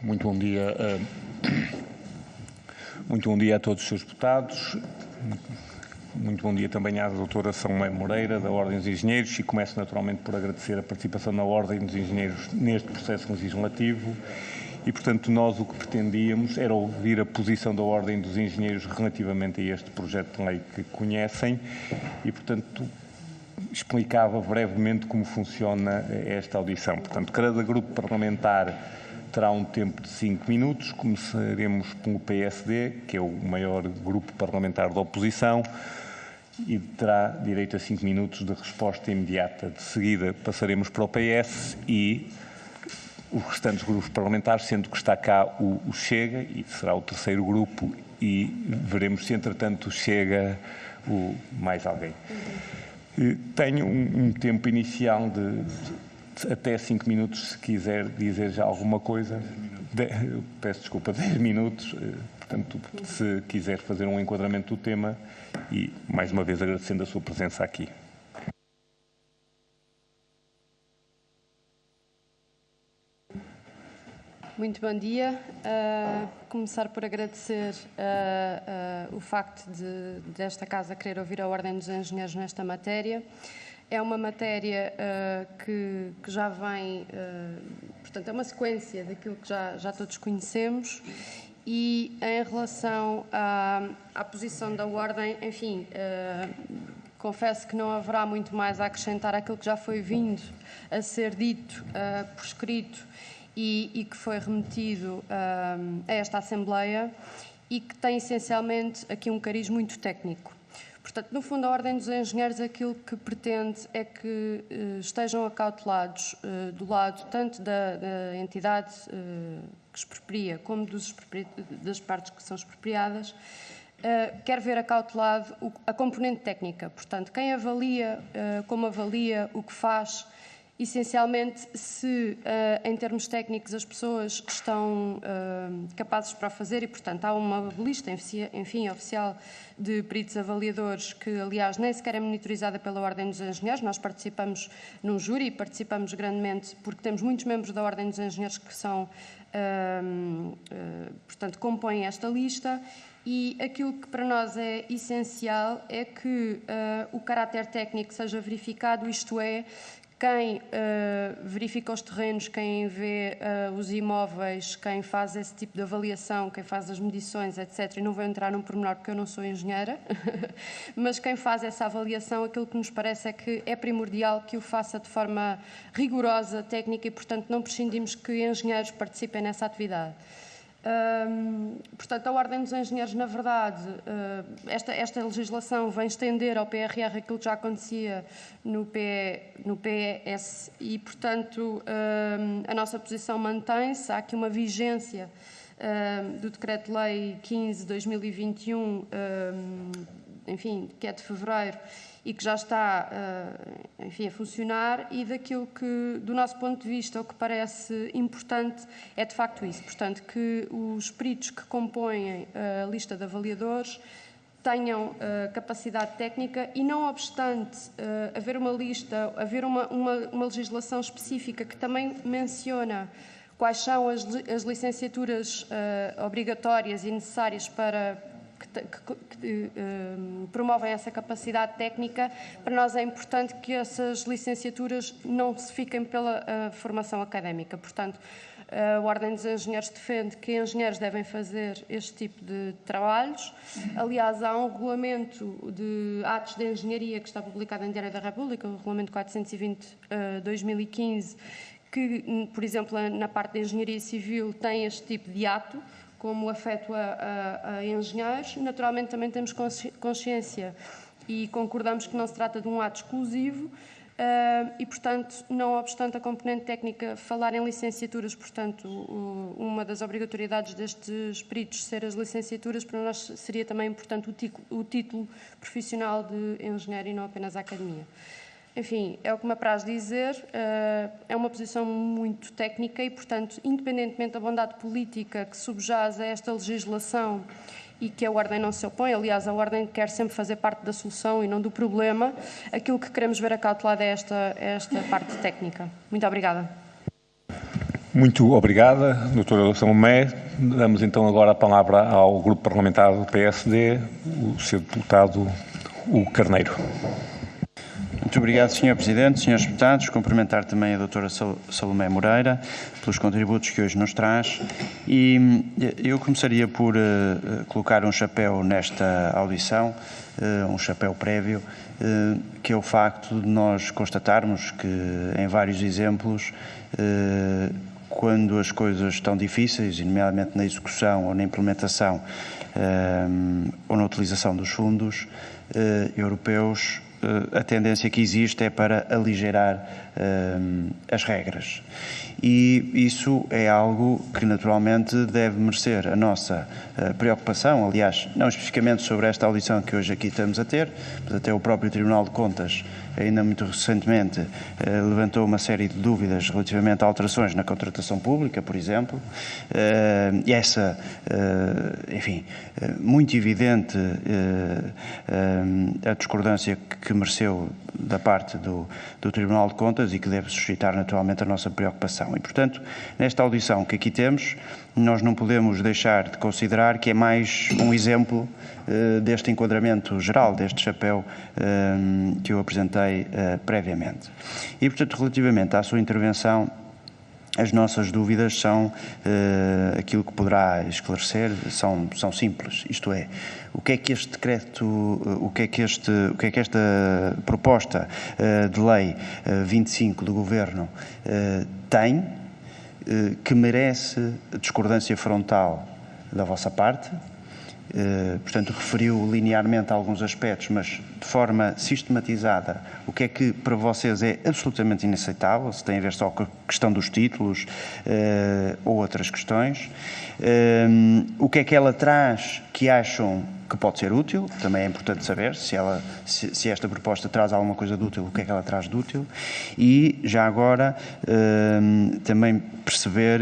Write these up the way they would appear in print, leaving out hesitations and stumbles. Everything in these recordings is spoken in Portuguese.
Muito bom dia a todos os seus deputados. Muito bom dia também à doutora Salomé Moreira, da Ordem dos Engenheiros, e começo naturalmente por agradecer a participação na Ordem dos Engenheiros neste processo legislativo. E, portanto, nós o que pretendíamos era ouvir a posição da Ordem dos Engenheiros relativamente a este projeto de lei que conhecem e, portanto, explicava brevemente como funciona esta audição. Portanto, cada grupo parlamentar terá um tempo de 5 minutos. Começaremos pelo PSD, que é o maior grupo parlamentar da oposição, e terá direito a 5 minutos de resposta imediata. De seguida passaremos para o PS e os restantes grupos parlamentares, sendo que está cá o Chega, e será o terceiro grupo, e veremos se entretanto chega mais alguém. Tenho um tempo inicial de até 5 minutos, se quiser dizer já alguma coisa. Peço desculpa, 10 minutos. Portanto, se quiser fazer um enquadramento do tema, e mais uma vez agradecendo a sua presença aqui. Muito bom dia. Começar por agradecer o facto desta Casa querer ouvir a Ordem dos Engenheiros nesta matéria. É uma matéria que já vem, portanto, é uma sequência daquilo que já todos conhecemos, e em relação à posição da Ordem, enfim, confesso que não haverá muito mais a acrescentar àquilo que já foi vindo a ser dito por escrito e que foi remetido a esta Assembleia, e que tem essencialmente aqui um cariz muito técnico. Portanto, no fundo, a Ordem dos Engenheiros aquilo que pretende é que estejam acautelados do lado tanto da entidade que expropria como das partes que são expropriadas, quer ver acautelado a componente técnica. Portanto, quem avalia, como avalia, o que faz, essencialmente, se em termos técnicos as pessoas estão capazes para o fazer, e, portanto, há uma lista, enfim, oficial de peritos avaliadores que, aliás, nem sequer é monitorizada pela Ordem dos Engenheiros. Nós participamos num júri e participamos grandemente porque temos muitos membros da Ordem dos Engenheiros que são, portanto, compõem esta lista. E aquilo que para nós é essencial é que o caráter técnico seja verificado, isto é, quem verifica os terrenos, quem vê os imóveis, quem faz esse tipo de avaliação, quem faz as medições, etc. E não vou entrar num pormenor porque eu não sou engenheira, mas quem faz essa avaliação, aquilo que nos parece é que é primordial que o faça de forma rigorosa, técnica, e, portanto, não prescindimos que engenheiros participem nessa atividade. Portanto, a Ordem dos Engenheiros, na verdade, esta legislação vem estender ao PRR aquilo que já acontecia no PS e, portanto, a nossa posição mantém-se. Há aqui uma vigência do Decreto-Lei 15/2021, enfim, que é de fevereiro, e que já está, enfim, a funcionar, e daquilo que, do nosso ponto de vista, o que parece importante é de facto isso, portanto, que os peritos que compõem a lista de avaliadores tenham capacidade técnica, e não obstante haver uma lista, haver uma legislação específica que também menciona quais são as licenciaturas obrigatórias e necessárias para que promovem essa capacidade técnica. Para nós é importante que essas licenciaturas não se fiquem pela formação académica. Portanto, a Ordem dos Engenheiros defende que engenheiros devem fazer este tipo de trabalhos. Aliás, há um regulamento de atos de engenharia que está publicado em Diário da República, o Regulamento 420/2015, que, por exemplo, na parte da engenharia civil tem este tipo de ato, como afeto a engenheiros. Naturalmente, também temos consciência e concordamos que não se trata de um ato exclusivo e, portanto, não obstante a componente técnica falar em licenciaturas, portanto, uma das obrigatoriedades destes peritos ser as licenciaturas, para nós seria também importante o título profissional de engenheiro e não apenas a academia. Enfim, é o que me apraz dizer, é uma posição muito técnica e, portanto, independentemente da bondade política que subjaz a esta legislação e que a Ordem não se opõe, aliás, a Ordem quer sempre fazer parte da solução e não do problema, aquilo que queremos ver acautelado é esta parte técnica. Muito obrigada. Muito obrigada, doutora Salomé. Damos então agora a palavra ao Grupo Parlamentar do PSD, o Sr. Deputado Hugo Carneiro. Muito obrigado, Sr. Presidente, Srs. Deputados. Cumprimentar também a doutora Salomé Moreira pelos contributos que hoje nos traz. E eu começaria por colocar um chapéu nesta audição, um chapéu prévio, que é o facto de nós constatarmos que, em vários exemplos, quando as coisas estão difíceis, nomeadamente na execução ou na implementação ou na utilização dos fundos europeus, a tendência que existe é para aligerar as regras. E isso é algo que naturalmente deve merecer a nossa preocupação, aliás, não especificamente sobre esta audição que hoje aqui estamos a ter, mas até o próprio Tribunal de Contas, ainda muito recentemente, levantou uma série de dúvidas relativamente a alterações na contratação pública, por exemplo, e essa, enfim, muito evidente a discordância que mereceu da parte do Tribunal de Contas e que deve suscitar naturalmente a nossa preocupação. E, portanto, nesta audição que aqui temos, nós não podemos deixar de considerar que é mais um exemplo deste enquadramento geral, deste chapéu que eu apresentei previamente. E, portanto, relativamente à sua intervenção, as nossas dúvidas são aquilo que poderá esclarecer, são simples, isto é, o que é que este decreto, o que é que esta proposta de lei 25 do Governo tem, que merece discordância frontal da vossa parte. Portanto, referiu linearmente alguns aspectos, mas de forma sistematizada, o que é que para vocês é absolutamente inaceitável, se tem a ver só com a questão dos títulos ou outras questões. O que é que ela traz que acham que pode ser útil, também é importante saber se esta proposta traz alguma coisa de útil, o que é que ela traz de útil, e já agora também perceber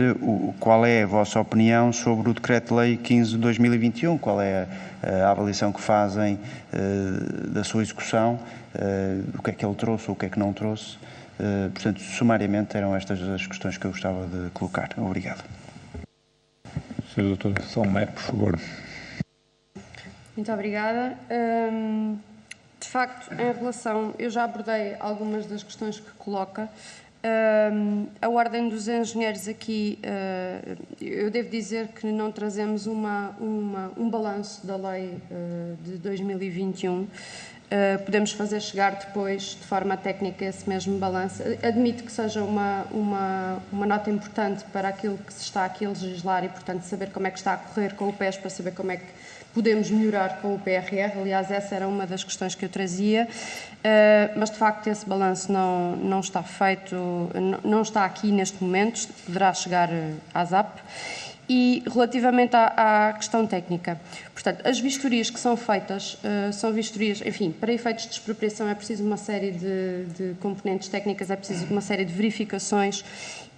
qual é a vossa opinião sobre o Decreto-Lei 15 de 2021, qual é a avaliação que fazem da sua execução, o que é que ele trouxe ou o que é que não trouxe. Portanto, sumariamente eram estas as questões que eu gostava de colocar. Obrigado. Sr. Dr. Salomé, por favor. Muito obrigada. De facto, em relação, eu já abordei algumas das questões que coloca. A Ordem dos Engenheiros aqui, eu devo dizer que não trazemos um balanço da lei de 2021. Podemos fazer chegar depois, de forma técnica, esse mesmo balanço. Admito que seja uma nota importante para aquilo que se está aqui a legislar e, portanto, saber como é que está a correr com o PES, para saber como é que podemos melhorar com o PRR. Aliás, essa era uma das questões que eu trazia, mas de facto esse balanço não está feito, não está aqui neste momento, poderá chegar à ZAP. E relativamente à questão técnica, portanto, as vistorias que são feitas são vistorias, enfim, para efeitos de expropriação é preciso uma série de componentes técnicas, é preciso uma série de verificações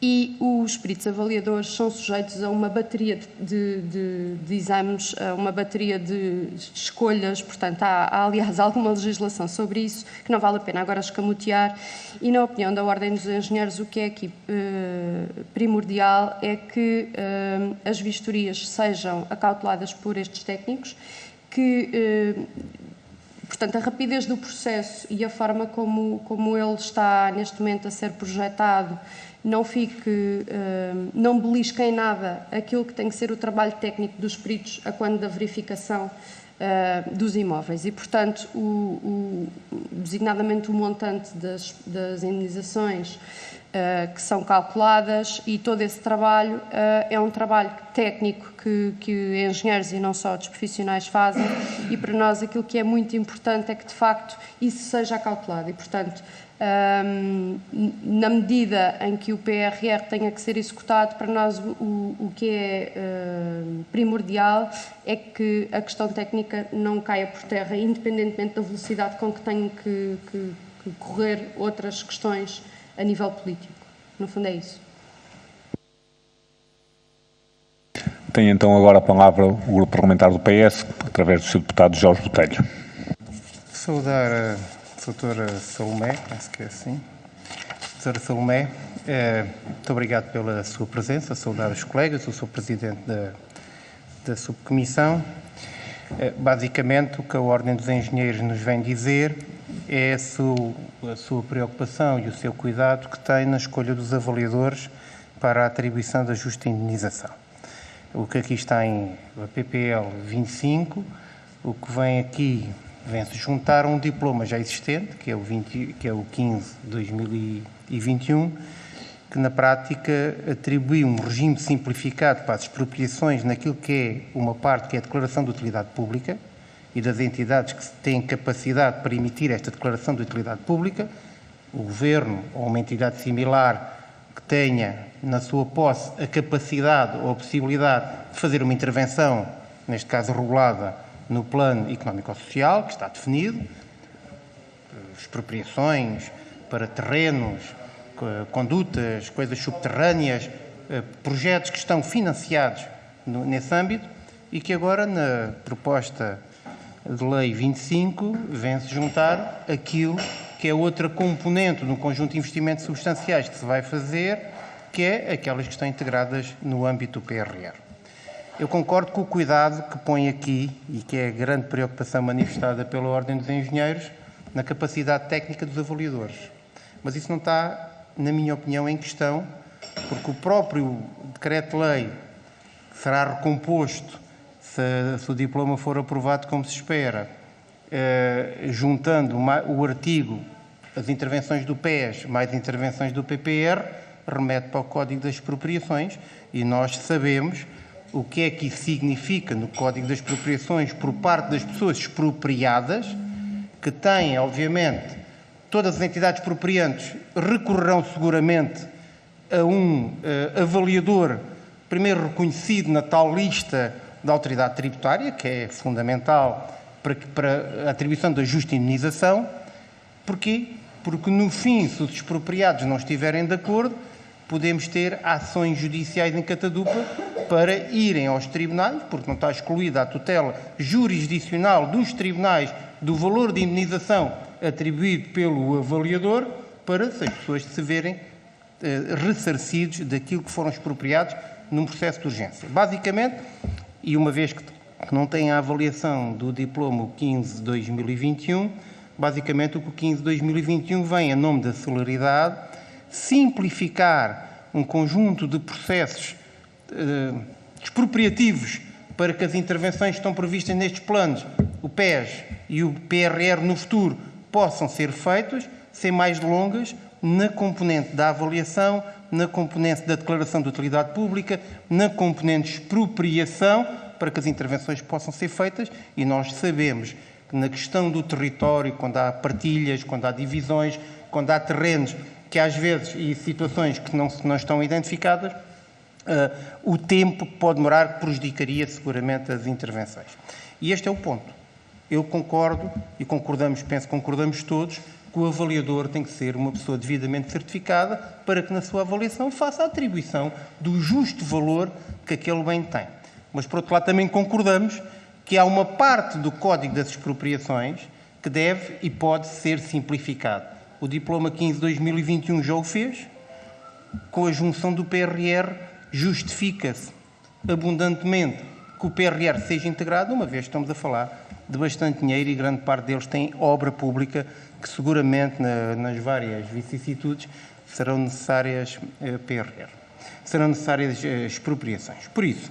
e os peritos avaliadores são sujeitos a uma bateria de exames, a uma bateria de escolhas, portanto, há aliás alguma legislação sobre isso que não vale a pena agora escamotear e, na opinião da Ordem dos Engenheiros, o que é aqui primordial é que as vistorias sejam acauteladas por estes técnicos, que portanto, a rapidez do processo e a forma como ele está neste momento a ser projetado não fique, não belisque em nada aquilo que tem que ser o trabalho técnico dos peritos a quando da verificação dos imóveis e, portanto, designadamente o montante das indenizações que são calculadas e todo esse trabalho é um trabalho técnico que engenheiros e não só outros profissionais fazem e para nós aquilo que é muito importante é que de facto isso seja calculado e, portanto, na medida em que o PRR tenha que ser executado, para nós o que é primordial é que a questão técnica não caia por terra, independentemente da velocidade com que tenham que correr outras questões a nível político. No fundo é isso. Tem então agora a palavra o Grupo Parlamentar do PS, através do Sr. Deputado Jorge Botelho. Saudar a doutora Salomé, penso que é assim. Doutora Salomé, Muito obrigado pela sua presença, saudar os colegas, eu sou presidente da subcomissão. Basicamente, o que a Ordem dos Engenheiros nos vem dizer é a sua preocupação e o seu cuidado que tem na escolha dos avaliadores para a atribuição da justa indenização. O que aqui está em PPL 25, o que vem aqui vem-se juntar a um diploma já existente, que é o 15/2021, que na prática atribui um regime simplificado para as expropriações naquilo que é uma parte que é a declaração de utilidade pública e das entidades que têm capacidade para emitir esta declaração de utilidade pública, o Governo ou uma entidade similar que tenha na sua posse a capacidade ou a possibilidade de fazer uma intervenção, neste caso regulada, no plano económico-social, que está definido, expropriações para terrenos, condutas, coisas subterrâneas, projetos que estão financiados nesse âmbito e que agora, na proposta de lei 25, vem-se juntar aquilo que é outra componente no conjunto de investimentos substanciais que se vai fazer, que é aquelas que estão integradas no âmbito do PRR. Eu concordo com o cuidado que põe aqui e que é a grande preocupação manifestada pela Ordem dos Engenheiros na capacidade técnica dos avaliadores. Mas isso não está, na minha opinião, em questão, porque o próprio decreto-lei será recomposto se o diploma for aprovado como se espera, juntando o artigo, as intervenções do PES mais intervenções do PPR, remete para o Código das Expropriações e nós sabemos o que é que isso significa no Código das Expropriações por parte das pessoas expropriadas, que têm, obviamente, todas as entidades expropriantes recorrerão seguramente a um avaliador, primeiro reconhecido na tal lista da autoridade tributária, que é fundamental para a atribuição da justa indenização. Porquê? Porque, no fim, se os expropriados não estiverem de acordo, podemos ter ações judiciais em catadupa para irem aos tribunais, porque não está excluída a tutela jurisdicional dos tribunais do valor de indenização atribuído pelo avaliador, para se as pessoas se verem ressarcidos daquilo que foram expropriados num processo de urgência. Basicamente, e uma vez que não tem a avaliação do diploma 15/2021, basicamente o que o 15/2021 vem, em nome da celeridade, simplificar um conjunto de processos expropriativos para que as intervenções que estão previstas nestes planos, o PES e o PRR no futuro, possam ser feitas, sem mais delongas, na componente da avaliação, na componente da declaração de utilidade pública, na componente de expropriação, para que as intervenções possam ser feitas, e nós sabemos que na questão do território, quando há partilhas, quando há divisões, quando há terrenos que às vezes, e situações que não estão identificadas, o tempo que pode demorar prejudicaria seguramente as intervenções. E este é o ponto. Eu concordo, e concordamos todos, que o avaliador tem que ser uma pessoa devidamente certificada para que na sua avaliação faça a atribuição do justo valor que aquele bem tem. Mas, por outro lado, também concordamos que há uma parte do Código das Expropriações que deve e pode ser simplificado. O diploma 15/2021 já o fez, com a junção do PRR justifica-se abundantemente que o PRR seja integrado, uma vez que estamos a falar de bastante dinheiro e grande parte deles tem obra pública que seguramente nas várias vicissitudes serão necessárias PRR, serão necessárias expropriações. Por isso,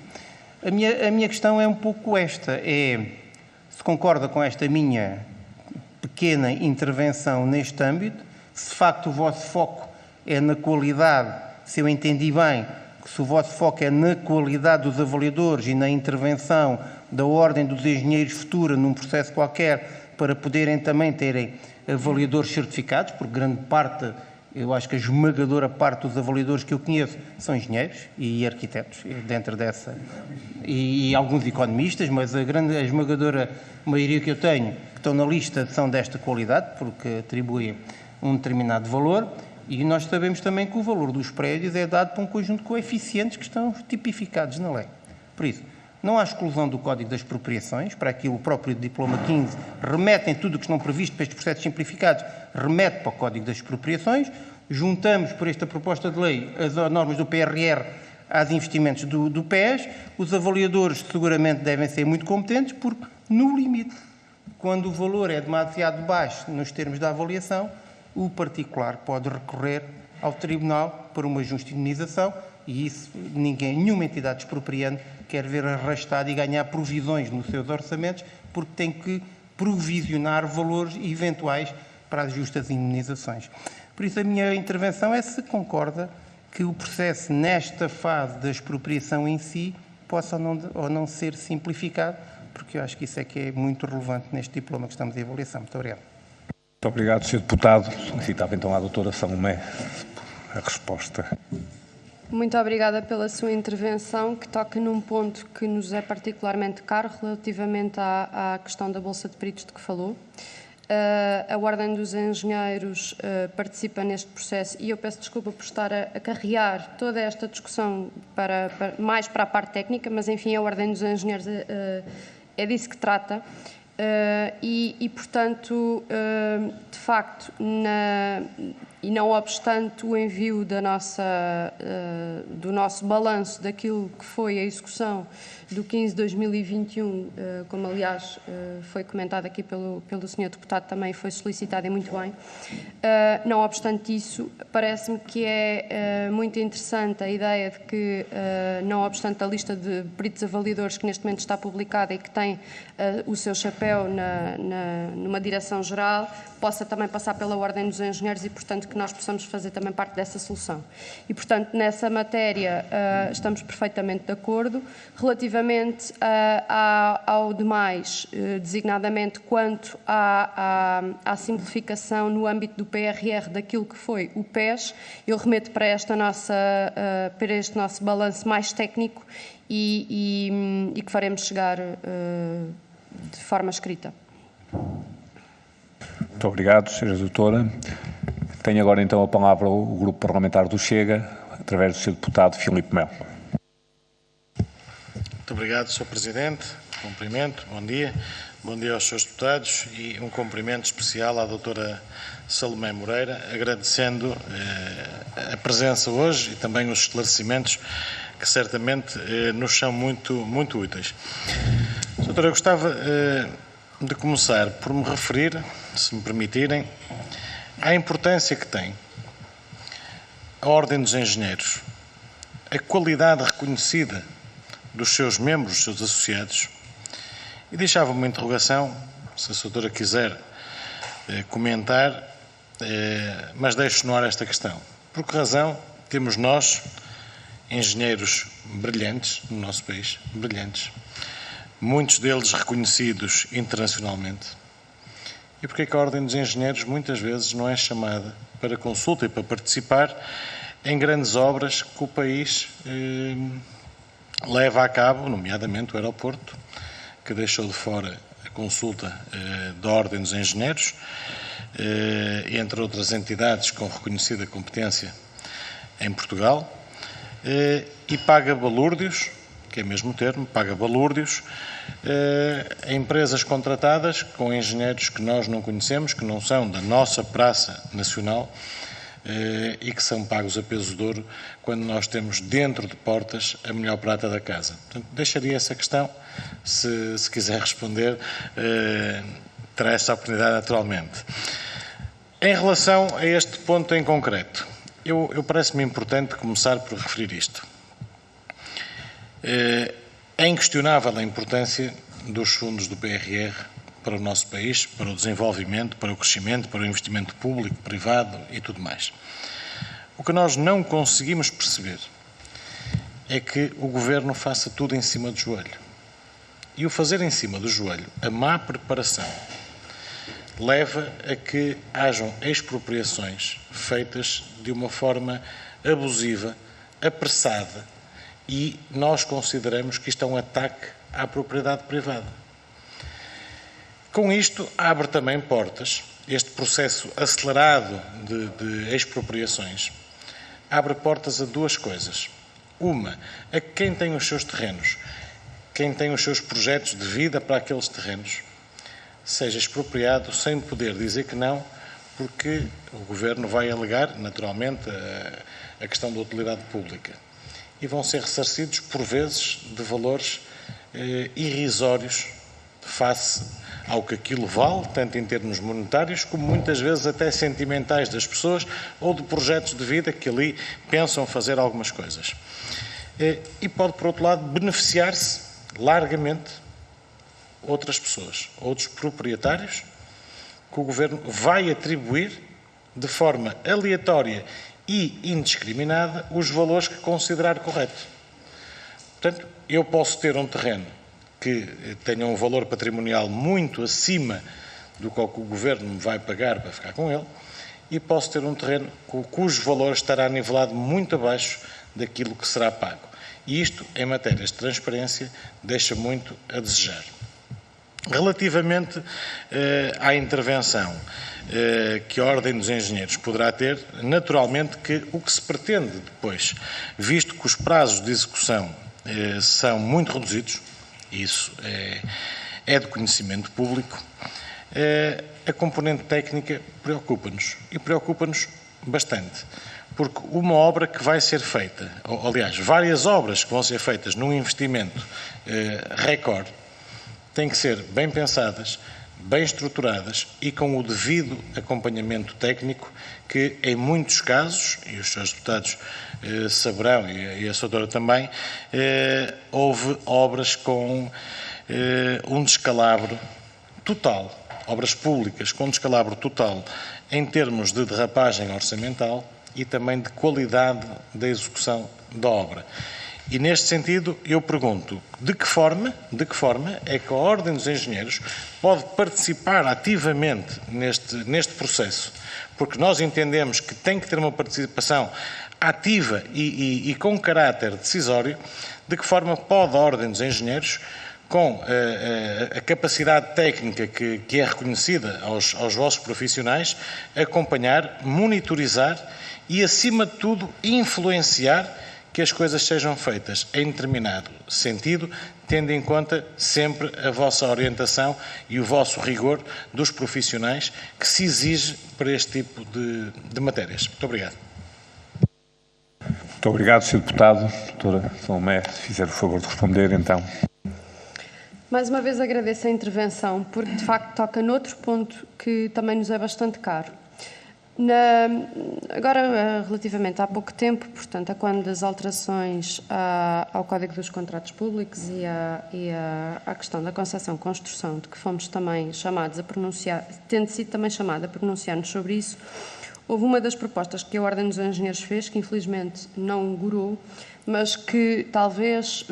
a minha questão é um pouco esta, se concorda com esta minha pequena intervenção neste âmbito, se de facto o vosso foco é na qualidade, se eu entendi bem, se o vosso foco é na qualidade dos avaliadores e na intervenção da Ordem dos Engenheiros futura num processo qualquer, para poderem também terem avaliadores certificados, porque grande parte, eu acho que a esmagadora parte dos avaliadores que eu conheço são engenheiros e arquitetos, dentro dessa, e alguns economistas, mas a esmagadora maioria que eu tenho, que estão na lista, são desta qualidade, porque atribuem um determinado valor, e nós sabemos também que o valor dos prédios é dado para um conjunto de coeficientes que estão tipificados na lei. Por isso, não há exclusão do Código das Expropriações, para aquilo o próprio diploma 15 remete em tudo o que estão previsto para estes processos simplificados, remete para o Código das Expropriações. juntamos por esta proposta de lei as normas do PRR aos investimentos do PES. Os avaliadores seguramente devem ser muito competentes, porque, no limite, quando o valor é demasiado baixo nos termos da avaliação, o particular pode recorrer ao Tribunal para uma justa indemnização, e isso nenhuma entidade expropriante quer ver arrastado e ganhar provisões nos seus orçamentos, porque tem que provisionar valores eventuais para as justas indemnizações. Por isso, a minha intervenção é se concorda que o processo, nesta fase da expropriação em si, possa ou não ser simplificado, porque eu acho que isso é que é muito relevante neste diploma que estamos em avaliação. Muito obrigado. Muito obrigado, Sr. Deputado. Solicitava então à doutora Salomé a resposta. Muito obrigada pela sua intervenção, que toca num ponto que nos é particularmente caro relativamente à questão da Bolsa de Peritos de que falou. A Ordem dos Engenheiros participa neste processo e eu peço desculpa por estar a carrear toda esta discussão mais para a parte técnica, mas enfim, a Ordem dos Engenheiros é disso que trata. Portanto, de facto, e não obstante o envio do nosso balanço daquilo que foi a execução do 15/2021, como aliás foi comentado aqui pelo Sr. Deputado, também foi solicitado e muito bem. Não obstante isso, parece-me que é muito interessante a ideia de que, não obstante a lista de peritos avaliadores que neste momento está publicada e que tem o seu chapéu numa direção-geral, possa também passar pela Ordem dos Engenheiros e, portanto, que nós possamos fazer também parte dessa solução. E, portanto, nessa matéria estamos perfeitamente de acordo. Relativamente ao demais, designadamente quanto à simplificação no âmbito do PRR daquilo que foi o PES, eu remeto para este nosso balanço mais técnico e que faremos chegar de forma escrita. Muito obrigado, Sra. Doutora. Tenho agora então a palavra o Grupo Parlamentar do Chega, através do Sr. Deputado Filipe Melo. Muito obrigado, Sr. Presidente. Cumprimento, bom dia. Bom dia aos Srs. Deputados e um cumprimento especial à doutora Salomé Moreira, agradecendo a presença hoje e também os esclarecimentos que certamente nos são muito úteis. Doutora, eu gostava de começar por me referir, se me permitirem, à importância que tem a Ordem dos Engenheiros, a qualidade reconhecida dos seus membros, dos seus associados, e deixava uma interrogação, se a doutora quiser comentar, mas deixo no ar esta questão. Por que razão temos nós, engenheiros brilhantes no nosso país, brilhantes, muitos deles reconhecidos internacionalmente, e porque é que a Ordem dos Engenheiros muitas vezes não é chamada para consulta e para participar em grandes obras que o país leva a cabo, nomeadamente o aeroporto, que deixou de fora a consulta da Ordem dos Engenheiros, entre outras entidades com reconhecida competência em Portugal, e paga balúrdios, que é mesmo o termo, paga balúrdios, a empresas contratadas com engenheiros que nós não conhecemos, que não são da nossa praça nacional e que são pagos a peso de ouro quando nós temos dentro de portas a melhor prata da casa. Portanto, deixaria essa questão, se quiser responder, terá essa oportunidade naturalmente. Em relação a este ponto em concreto, eu parece-me importante começar por referir isto. É inquestionável a importância dos fundos do PRR para o nosso país, para o desenvolvimento, para o crescimento, para o investimento público, privado e tudo mais. O que nós não conseguimos perceber é que o Governo faça tudo em cima do joelho. E o fazer em cima do joelho, a má preparação, leva a que hajam expropriações feitas de uma forma abusiva, apressada, e nós consideramos que isto é um ataque à propriedade privada. Com isto, abre também portas, este processo acelerado de expropriações, abre portas a duas coisas. Uma, a quem tem os seus terrenos, quem tem os seus projetos de vida para aqueles terrenos, seja expropriado sem poder dizer que não, porque o Governo vai alegar, naturalmente, a questão da utilidade pública. E vão ser ressarcidos, por vezes, de valores irrisórios face ao que aquilo vale, tanto em termos monetários, como muitas vezes até sentimentais das pessoas ou de projetos de vida que ali pensam fazer algumas coisas. E pode, por outro lado, beneficiar-se largamente outras pessoas, outros proprietários, que o Governo vai atribuir de forma aleatória e indiscriminada os valores que considerar correto. Portanto, eu posso ter um terreno que tenha um valor patrimonial muito acima do que o Governo me vai pagar para ficar com ele, e posso ter um terreno cujo valor estará nivelado muito abaixo daquilo que será pago. E isto, em matérias de transparência, deixa muito a desejar. Relativamente à intervenção que a Ordem dos Engenheiros poderá ter, naturalmente que o que se pretende depois, visto que os prazos de execução são muito reduzidos, isso é de conhecimento público, a componente técnica preocupa-nos, e preocupa-nos bastante, porque uma obra que vai ser feita, ou, aliás, várias obras que vão ser feitas num investimento recorde, têm que ser bem pensadas, bem estruturadas e com o devido acompanhamento técnico que, em muitos casos, e os senhores deputados saberão, e a senhora também, houve obras com um descalabro total, obras públicas com um descalabro total em termos de derrapagem orçamental e também de qualidade da execução da obra. E, neste sentido, eu pergunto, de que forma é que a Ordem dos Engenheiros pode participar ativamente neste processo? Porque nós entendemos que tem que ter uma participação ativa e com caráter decisório. De que forma pode a Ordem dos Engenheiros, com a capacidade técnica que é reconhecida aos vossos profissionais, acompanhar, monitorizar e, acima de tudo, influenciar que as coisas sejam feitas em determinado sentido, tendo em conta sempre a vossa orientação e o vosso rigor dos profissionais que se exige para este tipo de matérias. Muito obrigado. Muito obrigado, Sr. Deputado. Doutora Salomé, se fizer o favor de responder, então. Mais uma vez agradeço a intervenção, porque de facto toca noutro ponto que também nos é bastante caro. Agora, relativamente há pouco tempo, portanto, a quando das alterações ao Código dos Contratos Públicos e à questão da concessão-construção, de que fomos também chamados a pronunciar, tendo sido também chamada a pronunciar-nos sobre isso, houve uma das propostas que a Ordem dos Engenheiros fez, que infelizmente não gorou, mas que talvez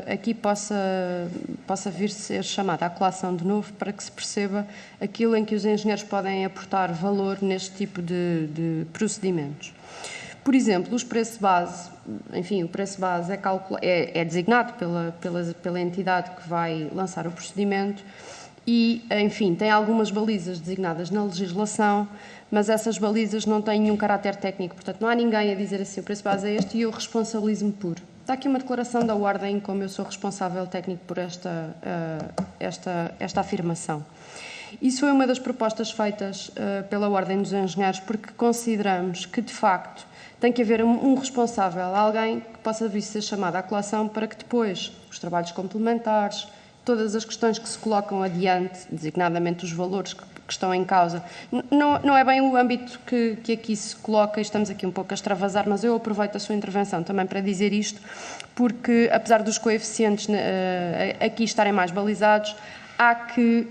aqui possa vir a ser chamada à colação de novo para que se perceba aquilo em que os engenheiros podem aportar valor neste tipo de procedimentos. Por exemplo, os preços base, enfim, o preço base é designado pela entidade que vai lançar o procedimento e, enfim, tem algumas balizas designadas na legislação, mas essas balizas não têm nenhum caráter técnico, portanto não há ninguém a dizer assim, o preço base é este e eu responsabilizo-me por. Está aqui uma declaração da Ordem, como eu sou responsável técnico por esta afirmação. Isso foi uma das propostas feitas pela Ordem dos Engenheiros, porque consideramos que, de facto, tem que haver um responsável, alguém que possa vir a ser chamado à colação para que depois os trabalhos complementares, todas as questões que se colocam adiante, designadamente os valores que estão em causa. Não é bem o âmbito que aqui se coloca, e estamos aqui um pouco a extravasar, mas eu aproveito a sua intervenção também para dizer isto, porque apesar dos coeficientes aqui estarem mais balizados, há que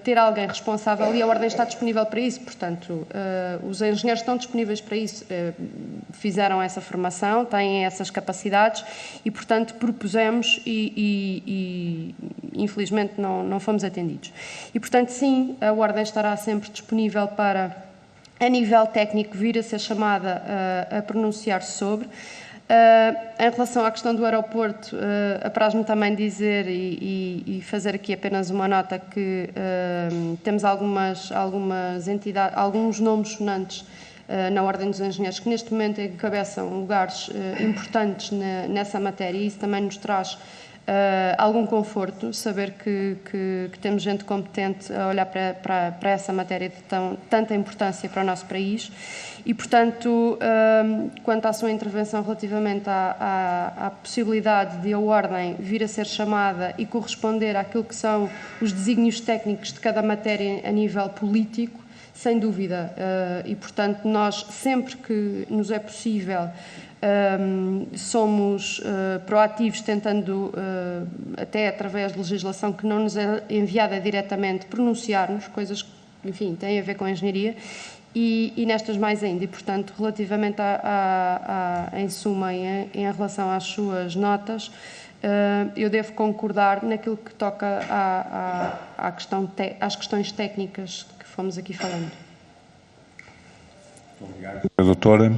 ter alguém responsável e a Ordem está disponível para isso, portanto, os engenheiros estão disponíveis para isso, fizeram essa formação, têm essas capacidades e, portanto, propusemos e infelizmente não fomos atendidos. E, portanto, sim, a Ordem estará sempre disponível para, a nível técnico, vir a ser chamada a pronunciar-se sobre. Em relação à questão do aeroporto, apraz-me também dizer e fazer aqui apenas uma nota que temos algumas entidades, alguns nomes sonantes na Ordem dos Engenheiros que neste momento encabeçam lugares importantes nessa matéria e isso também nos traz algum conforto, saber que temos gente competente a olhar para essa matéria de tanta importância para o nosso país e, portanto, quanto à sua intervenção relativamente à possibilidade de a Ordem vir a ser chamada e corresponder àquilo que são os desígnios técnicos de cada matéria a nível político, sem dúvida, e, portanto, nós, sempre que nos é possível, somos proativos, tentando, até através de legislação que não nos é enviada diretamente, pronunciar-nos, coisas que, enfim, têm a ver com a engenharia, e nestas mais ainda. E, portanto, relativamente em suma, em relação às suas notas, eu devo concordar naquilo que toca às questões técnicas que fomos aqui falando. Obrigado, doutora.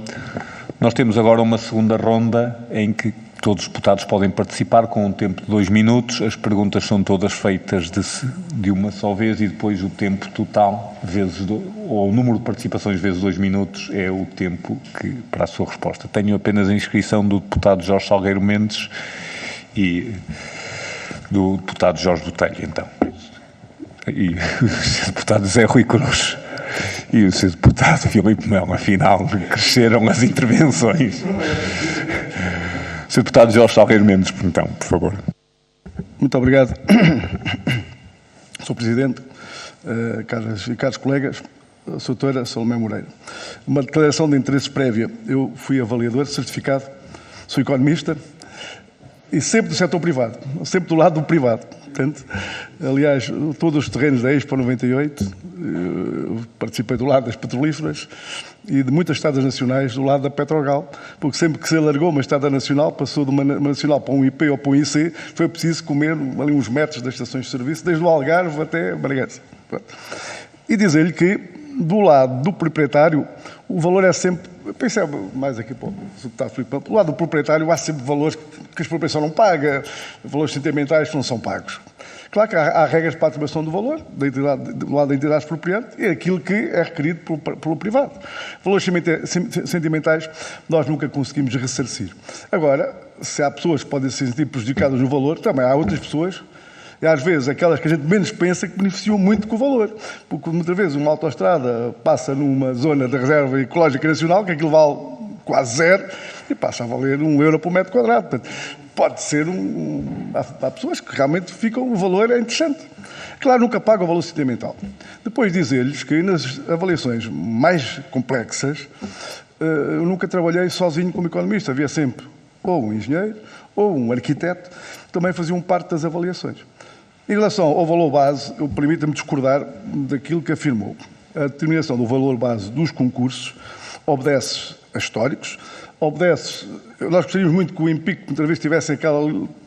Nós temos agora uma segunda ronda em que todos os deputados podem participar com um tempo de 2 minutos. As perguntas são todas feitas de uma só vez e depois o tempo total, ou o número de participações vezes 2 minutos, é o tempo para a sua resposta. Tenho apenas a inscrição do deputado Jorge Salgueiro Mendes e do deputado Jorge Botelho, então. E o deputado José Rui Cruz. E o Sr. Deputado Filipe Melo, afinal, cresceram as intervenções. Sr. Deputado Jorge Salgueiro Mendes, então, por favor. Muito obrigado, Sr. Presidente, caros e caros colegas, a Sra. Doutora Salomé Moreira. Uma declaração de interesses prévia. Eu fui avaliador certificado, sou economista e sempre do setor privado, sempre do lado do privado. Portanto, aliás, todos os terrenos da Expo 98, participei do lado das petrolíferas e de muitas estradas nacionais do lado da Petrogal, porque sempre que se alargou uma estrada nacional, passou de uma nacional para um IP ou para um IC, foi preciso comer ali uns metros das estações de serviço, desde o Algarve até Bragança. E dizer-lhe que, do lado do proprietário, o valor é sempre, pensei mais aqui para o deputado Filipe, do lado do proprietário há sempre valores que a expropriação não paga, valores sentimentais que não são pagos. Claro que há regras para a atribuição do valor, do lado da entidade expropriante, e aquilo que é requerido pelo privado. Valores sentimentais nós nunca conseguimos ressarcir. Agora, se há pessoas que podem se sentir prejudicadas no valor, também há outras pessoas, e às vezes aquelas que a gente menos pensa, que beneficiam muito com o valor. Porque muitas vezes uma autoestrada passa numa zona de reserva ecológica nacional, que aquilo vale quase zero, e passa a valer €1 por metro quadrado. Portanto, pode ser há pessoas que realmente ficam, o valor é interessante. Claro, nunca paga o valor sentimental. Depois dizer-lhes que nas avaliações mais complexas, eu nunca trabalhei sozinho como economista, havia sempre ou um engenheiro ou um arquiteto que também faziam parte das avaliações. Em relação ao valor base, permita-me discordar daquilo que afirmou. A determinação do valor base dos concursos obedece a históricos, nós gostaríamos muito que o INPIC, muitas vezes, tivesse aquela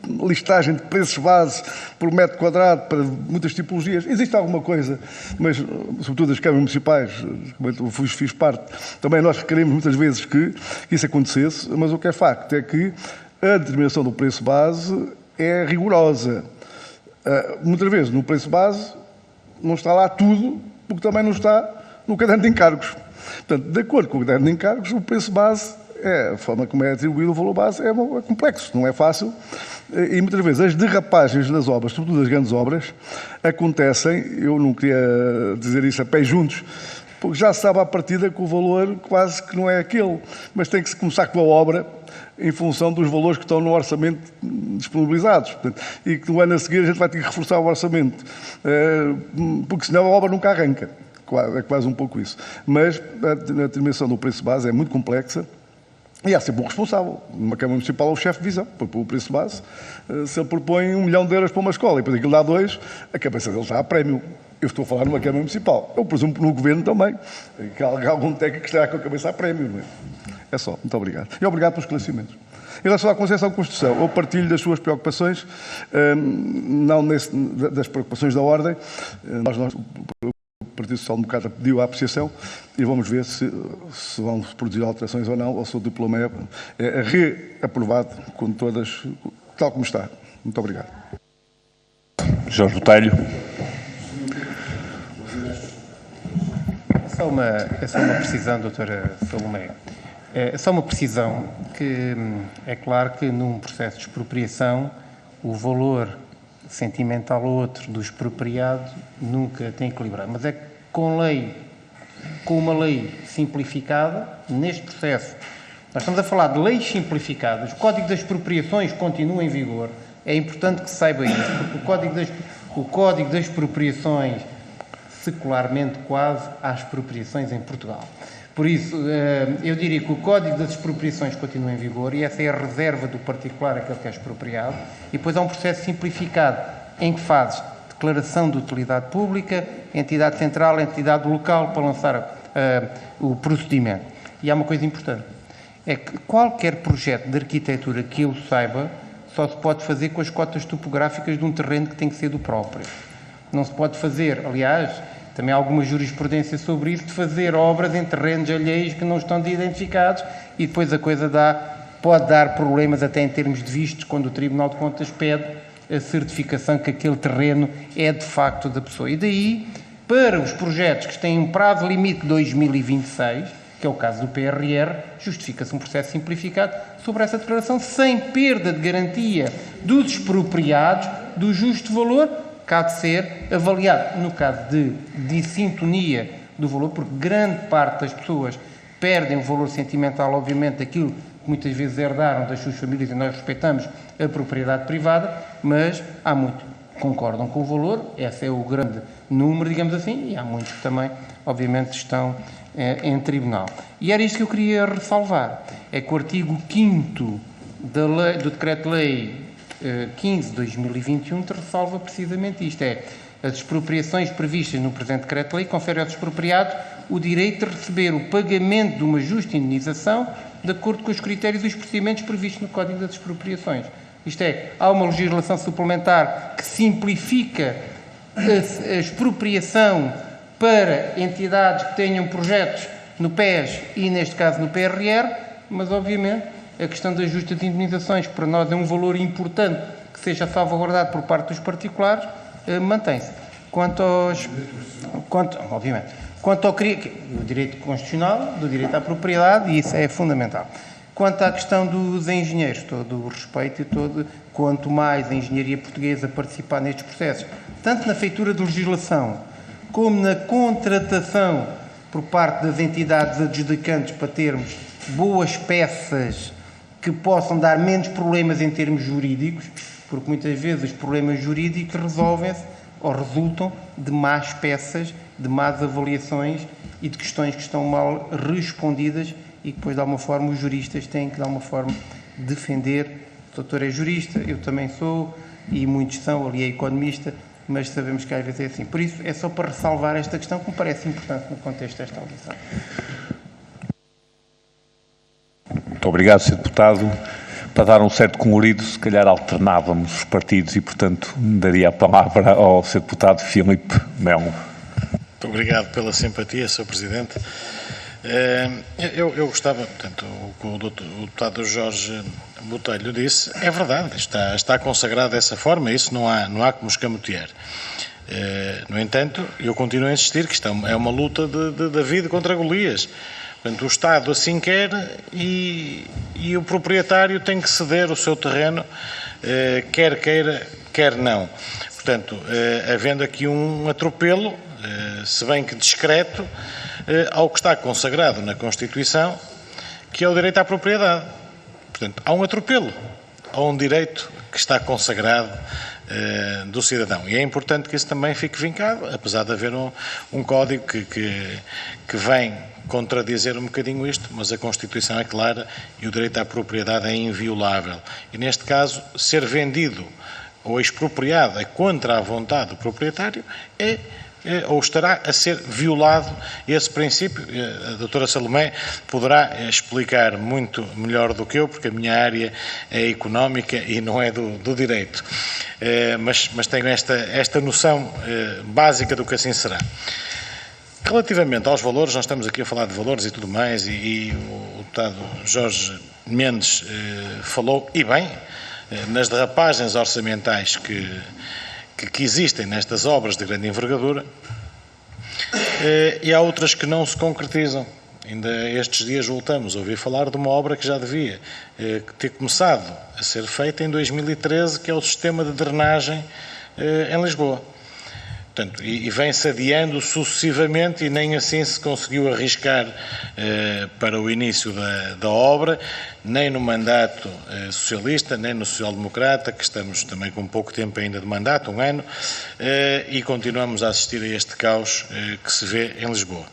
listagem de preços base por metro quadrado para muitas tipologias. Existe alguma coisa, mas, sobretudo as câmaras municipais, como eu fiz parte, também nós requerimos muitas vezes que isso acontecesse, mas o que é facto é que a determinação do preço base é rigorosa. Muitas vezes, no preço base, não está lá tudo, porque também não está no caderno de encargos. Portanto, de acordo com o caderno de encargos, o preço base, a forma como é atribuído o valor base, é complexo, não é fácil. E muitas vezes as derrapagens das obras, sobretudo das grandes obras, acontecem, eu não queria dizer isso a pé juntos, porque já se sabe à partida que o valor quase que não é aquele, mas tem que se começar com a obra em função dos valores que estão no orçamento disponibilizados. Portanto, e que no ano a seguir a gente vai ter que reforçar o orçamento, porque senão a obra nunca arranca. É quase um pouco isso. Mas a determinação do preço base é muito complexa e há sempre um responsável. Numa Câmara Municipal é o chefe de divisão, para o preço base. Se ele propõe €1 milhão para uma escola e depois aquilo dá 2, a cabeça dele está a prémio. Eu estou a falar numa Câmara Municipal. Eu presumo que no Governo também. Que algum técnico que estará com a cabeça a prémio. Não é? É só. Muito obrigado. E obrigado pelos esclarecimentos. Em relação à Concepção de Construção, eu partilho das suas preocupações, não das preocupações da Ordem. O Partido Social Democrata pediu a apreciação e vamos ver se vão produzir alterações ou não, ou se o diploma é reaprovado com todas, tal como está. Muito obrigado. Jorge Botelho. É só uma precisão, doutora Salomé. É só uma precisão que é claro que num processo de expropriação o valor sentimental ou outro do expropriado nunca tem equilibrado. Mas é que com uma lei simplificada, neste processo, nós estamos a falar de leis simplificadas, o Código das Expropriações continua em vigor, é importante que se saiba isso, porque o Código das Expropriações, secularmente quase, há expropriações em Portugal. Por isso, eu diria que o Código das Expropriações continua em vigor e essa é a reserva do particular, aquele que é expropriado, e depois há um processo simplificado em que fazes declaração de utilidade pública, entidade central, entidade local, para lançar o procedimento. E há uma coisa importante, é que qualquer projeto de arquitetura que eu saiba só se pode fazer com as cotas topográficas de um terreno que tem que ser do próprio. Não se pode fazer, aliás, também há alguma jurisprudência sobre isso, de fazer obras em terrenos alheios que não estão identificados e depois a coisa pode dar problemas até em termos de vistos, quando o Tribunal de Contas pede a certificação que aquele terreno é de facto da pessoa. E daí, para os projetos que têm um prazo limite de 2026, que é o caso do PRR, justifica-se um processo simplificado sobre essa declaração, sem perda de garantia dos expropriados do justo valor, que há de ser avaliado, no caso de dissintonia do valor, porque grande parte das pessoas perdem o valor sentimental, obviamente, daquilo que muitas vezes herdaram das suas famílias, e nós respeitamos a propriedade privada, mas há muitos que concordam com o valor, esse é o grande número, digamos assim, e há muitos que também, obviamente, estão em tribunal. E era isto que eu queria ressalvar, é que o artigo 5º do Decreto-Lei 15 de 2021 ressalva precisamente isto, as expropriações previstas no presente Decreto-Lei conferem aos expropriados o direito de receber o pagamento de uma justa indenização de acordo com os critérios e os procedimentos previstos no Código das Expropriações. Isto é, há uma legislação suplementar que simplifica a expropriação para entidades que tenham projetos no PES e, neste caso, no PRR, mas, obviamente, a questão das justas indenizações, que para nós é um valor importante que seja salvaguardado por parte dos particulares, mantém-se. Quanto ao direito constitucional, do direito à propriedade, e isso é fundamental. Quanto à questão dos engenheiros, todo o respeito e quanto mais a engenharia portuguesa participar nestes processos, tanto na feitura de legislação, como na contratação por parte das entidades adjudicantes para termos boas peças que possam dar menos problemas em termos jurídicos, porque muitas vezes os problemas jurídicos resolvem-se ou resultam de más peças, de más avaliações e de questões que estão mal respondidas e que depois, de alguma forma, os juristas têm que, de alguma forma, defender. O doutor é jurista, eu também sou, e muitos são, ali é economista, mas sabemos que às vezes é assim. Por isso, é só para ressalvar esta questão que me parece importante no contexto desta audição. Muito obrigado, Sr. Deputado. Para dar um certo colorido, se calhar alternávamos os partidos e, portanto, daria a palavra ao Sr. Deputado Filipe Melo. Muito obrigado pela simpatia, Sr. Presidente. Eu gostava, portanto, o que o deputado Jorge Botelho disse, é verdade, está consagrado dessa forma, isso não há como escamotear. No entanto, eu continuo a insistir que isto é uma luta de David contra Golias. Portanto, o Estado assim quer e o proprietário tem que ceder o seu terreno, quer queira, quer não. Portanto, havendo aqui um atropelo, se bem que discreto, ao que está consagrado na Constituição, que é o direito à propriedade. Portanto, há um atropelo a um direito que está consagrado do cidadão. E é importante que isso também fique vincado, apesar de haver um código que vem contradizer um bocadinho isto, mas a Constituição é clara e o direito à propriedade é inviolável. E neste caso, ser vendido ou expropriado é contra a vontade do proprietário, ou estará a ser violado esse princípio. A doutora Salomé poderá explicar muito melhor do que eu, porque a minha área é económica e não é do direito. Mas tenho esta noção básica do que assim será. Relativamente aos valores, nós estamos aqui a falar de valores e tudo mais, e o deputado Jorge Mendes falou, e bem, nas derrapagens orçamentais que existem nestas obras de grande envergadura, e há outras que não se concretizam. Ainda estes dias voltamos a ouvir falar de uma obra que já devia ter começado a ser feita em 2013, que é o sistema de drenagem em Lisboa. Portanto, e vem-se adiando sucessivamente e nem assim se conseguiu arriscar para o início da obra, nem no mandato socialista, nem no social-democrata, que estamos também com pouco tempo ainda de mandato, 1 ano, e continuamos a assistir a este caos que se vê em Lisboa.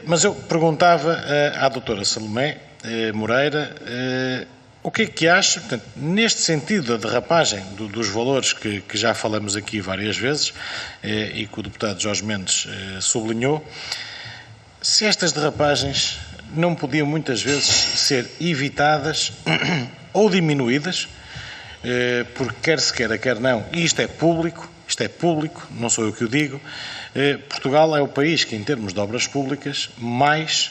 Mas eu perguntava à doutora Salomé Moreira o que é que acha, portanto, neste sentido da derrapagem dos valores que já falamos aqui várias vezes e que o deputado Jorge Mendes sublinhou, se estas derrapagens não podiam muitas vezes ser evitadas ou diminuídas, porque quer se queira, quer não, e isto é público, não sou eu que o digo, Portugal é o país que, em termos de obras públicas, mais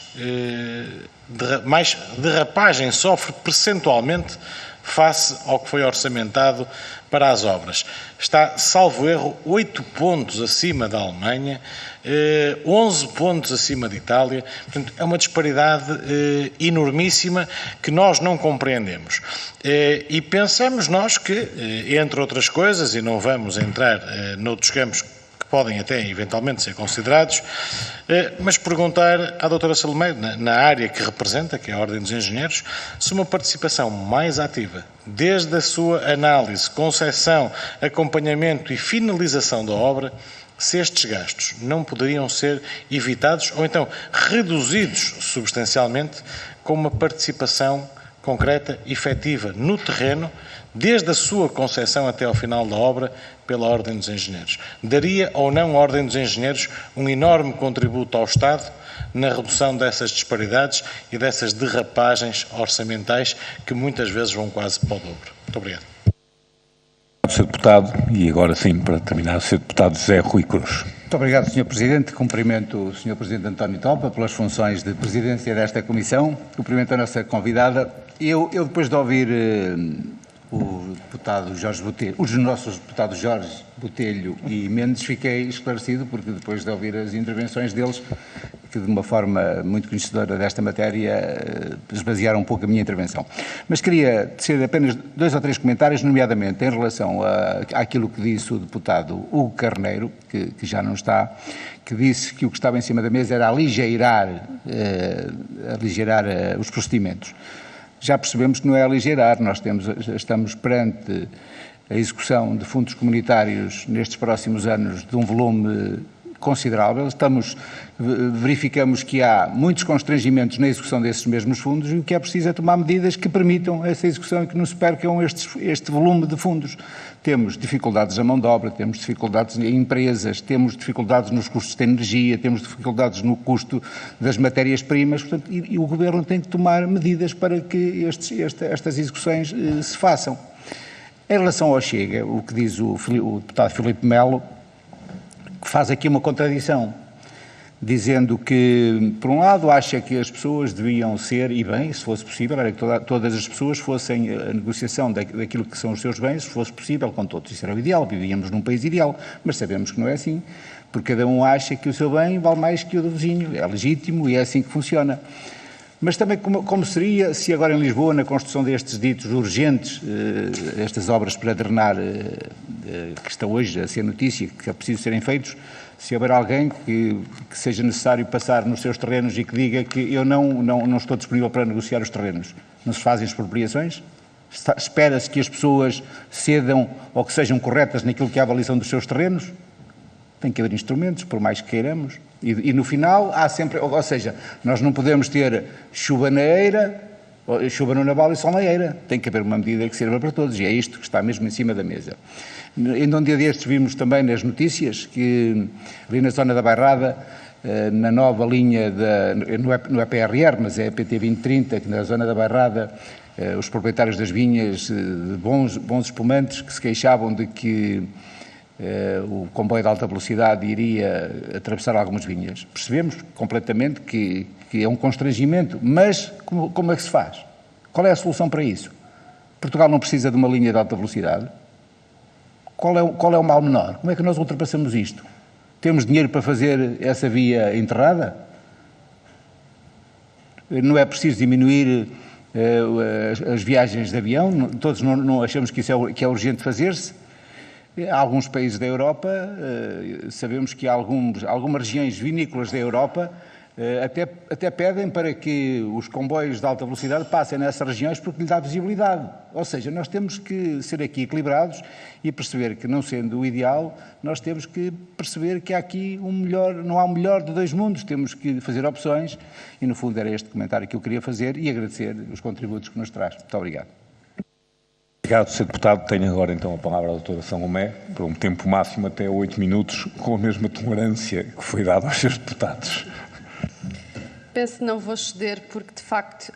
derrapagem sofre percentualmente face ao que foi orçamentado para as obras. Está, salvo erro, 8 pontos acima da Alemanha, 11 pontos acima de Itália. Portanto, é uma disparidade enormíssima que nós não compreendemos. E pensamos nós que, entre outras coisas, e não vamos entrar noutros campos que podem até eventualmente ser considerados, mas perguntar à doutora Salomé, na área que representa, que é a Ordem dos Engenheiros, se uma participação mais ativa, desde a sua análise, concepção, acompanhamento e finalização da obra, se estes gastos não poderiam ser evitados ou então reduzidos substancialmente com uma participação concreta, efetiva, no terreno, desde a sua concepção até ao final da obra, pela Ordem dos Engenheiros. Daria ou não a Ordem dos Engenheiros um enorme contributo ao Estado na redução dessas disparidades e dessas derrapagens orçamentais que muitas vezes vão quase para o dobro? Muito obrigado. Sr. Deputado, e agora sim, para terminar, Sr. Deputado José Rui Cruz. Muito obrigado, Sr. Presidente. Cumprimento o Sr. Presidente António Topa pelas funções de presidência desta comissão. Cumprimento a nossa convidada. Eu depois de ouvir o deputado Jorge Botelho, os nossos deputados Jorge Botelho e Mendes, fiquei esclarecido, porque depois de ouvir as intervenções deles, que de uma forma muito conhecedora desta matéria, esvaziaram um pouco a minha intervenção. Mas queria tecer apenas 2 ou 3 comentários, nomeadamente em relação àquilo que disse o deputado Hugo Carneiro, que já não está, que disse que o que estava em cima da mesa era aligeirar os procedimentos. Já percebemos que não é aligeirar, nós estamos perante a execução de fundos comunitários nestes próximos anos de um volume considerável, verificamos que há muitos constrangimentos na execução desses mesmos fundos e o que é preciso é tomar medidas que permitam essa execução e que não se percam este volume de fundos. Temos dificuldades na mão de obra, temos dificuldades em empresas, temos dificuldades nos custos de energia, temos dificuldades no custo das matérias-primas, portanto, e o Governo tem que tomar medidas para que estas execuções se façam. Em relação ao Chega, o que diz o deputado Filipe Melo, que faz aqui uma contradição, dizendo que, por um lado, acha que as pessoas deviam ser, e bem, se fosse possível, era que todas as pessoas fossem a negociação daquilo que são os seus bens, se fosse possível, com todos. Isso era o ideal, vivíamos num país ideal, mas sabemos que não é assim, porque cada um acha que o seu bem vale mais que o do vizinho, é legítimo e é assim que funciona. Mas também como seria se agora em Lisboa, na construção destes ditos urgentes, estas obras para drenar, que estão hoje a ser notícia, que é preciso serem feitos, se houver alguém que seja necessário passar nos seus terrenos e que diga que eu não estou disponível para negociar os terrenos, não se fazem expropriações? Espera-se que as pessoas cedam ou que sejam corretas naquilo que é a avaliação dos seus terrenos? Tem que haver instrumentos, por mais que queiramos. E no final há sempre, ou seja, nós não podemos ter chuva na eira, chuva no naval e sol na eira. Tem que haver uma medida que sirva para todos e é isto que está mesmo em cima da mesa. Ainda um dia destes vimos também nas notícias que ali na zona da Bairrada, na nova linha, não é PRR, mas é PT 2030, que na zona da Bairrada os proprietários das vinhas, de bons espumantes, que se queixavam de que o comboio de alta velocidade iria atravessar algumas vinhas. Percebemos completamente que é um constrangimento, mas como é que se faz? Qual é a solução para isso? Portugal não precisa de uma linha de alta velocidade? Qual é o mal menor? Como é que nós ultrapassamos isto? Temos dinheiro para fazer essa via enterrada? não é preciso diminuir as viagens de avião, todos não achamos que isso é urgente fazer-se. Há alguns países da Europa, sabemos que há algumas regiões vinícolas da Europa até pedem para que os comboios de alta velocidade passem nessas regiões porque lhe dá visibilidade. Ou seja, nós temos que ser aqui equilibrados e perceber que, não sendo o ideal, nós temos que perceber que há aqui não há um melhor de dois mundos, temos que fazer opções e, no fundo, era este comentário que eu queria fazer e agradecer os contributos que nos traz. Muito obrigado. Obrigado, Sr. Deputado. Tenho agora então a palavra à doutora Salomé, por um tempo máximo até 8 minutos, com a mesma tolerância que foi dada aos seus deputados. Penso que não vou ceder porque, de facto,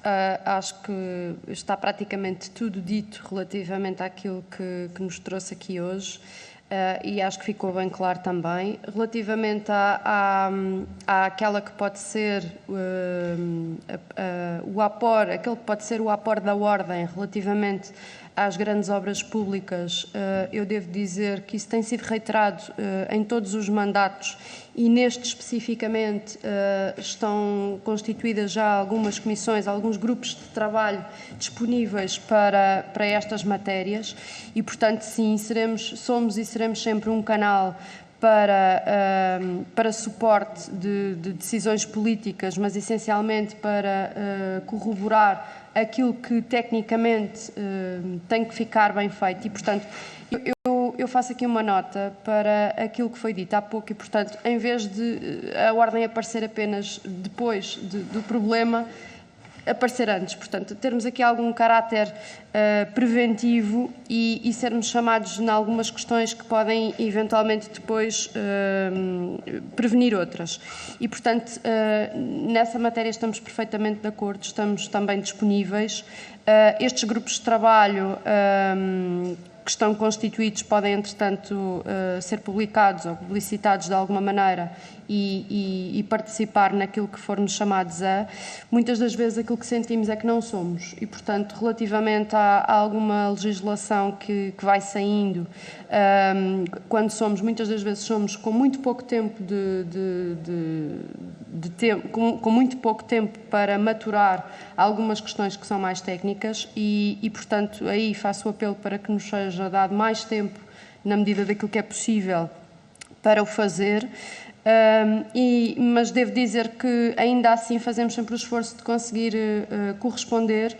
acho que está praticamente tudo dito relativamente àquilo que nos trouxe aqui hoje e acho que ficou bem claro também. Relativamente àquela que pode ser o apor, aquele que pode ser o apor da Ordem relativamente às grandes obras públicas, eu devo dizer que isso tem sido reiterado em todos os mandatos e neste especificamente estão constituídas já algumas comissões, alguns grupos de trabalho disponíveis para estas matérias e, portanto, sim, somos e seremos sempre um canal para suporte de decisões políticas, mas essencialmente para corroborar aquilo que tecnicamente tem que ficar bem feito e, portanto, eu faço aqui uma nota para aquilo que foi dito há pouco e, portanto, em vez de a Ordem aparecer apenas depois do problema, aparecer antes. Portanto, termos aqui algum caráter preventivo e sermos chamados em algumas questões que podem eventualmente depois prevenir outras. E, portanto, nessa matéria estamos perfeitamente de acordo, estamos também disponíveis. Estes grupos de trabalho que estão constituídos podem, entretanto, ser publicados ou publicitados de alguma maneira e participar naquilo que formos chamados a. Muitas das vezes aquilo que sentimos é que não somos e, portanto, relativamente a alguma legislação que vai saindo, quando muitas das vezes somos com muito pouco tempo com muito pouco tempo para maturar algumas questões que são mais técnicas e, portanto, aí faço o apelo para que nos seja dado mais tempo, na medida daquilo que é possível, para o fazer. Mas devo dizer que ainda assim fazemos sempre o esforço de conseguir corresponder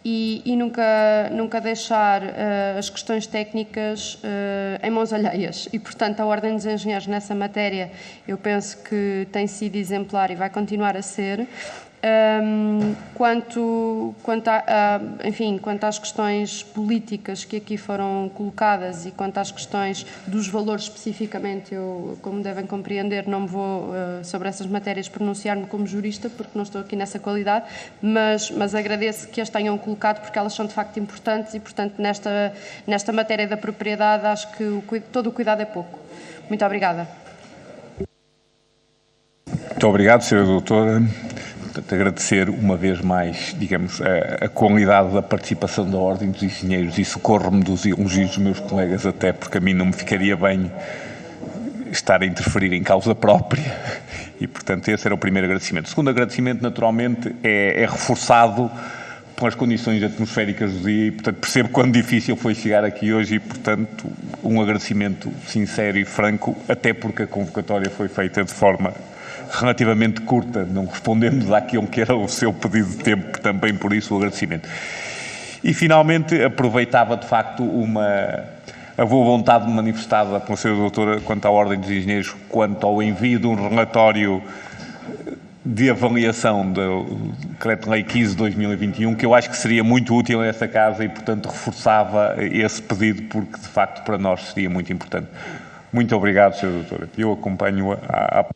e nunca deixar as questões técnicas em mãos alheias. E, portanto, a Ordem dos Engenheiros nessa matéria eu penso que tem sido exemplar e vai continuar a ser. Quanto às questões políticas que aqui foram colocadas e quanto às questões dos valores especificamente, eu, como devem compreender, não me vou sobre essas matérias pronunciar-me como jurista, porque não estou aqui nessa qualidade, mas agradeço que as tenham colocado porque elas são de facto importantes e, portanto, nesta matéria da propriedade acho que todo o cuidado é pouco. Muito obrigada. Muito obrigado, Sra. Doutora. Agradecer uma vez mais, digamos, a qualidade da participação da Ordem dos Engenheiros e socorro-me dos elogios dos meus colegas, até porque a mim não me ficaria bem estar a interferir em causa própria e, portanto, esse era o primeiro agradecimento. O segundo agradecimento, naturalmente, é reforçado pelas condições atmosféricas do dia e, portanto, percebo quão difícil foi chegar aqui hoje e, portanto, um agradecimento sincero e franco, até porque a convocatória foi feita de forma relativamente curta, não respondemos àquilo que era o seu pedido de tempo, também por isso o agradecimento. E, finalmente, aproveitava, de facto, a boa vontade manifestada pela Sra. Doutora quanto à Ordem dos Engenheiros, quanto ao envio de um relatório de avaliação do Decreto-Lei 15/2021, que eu acho que seria muito útil a esta Casa e, portanto, reforçava esse pedido, porque, de facto, para nós seria muito importante. Muito obrigado, Sra. Doutora. Eu acompanho-a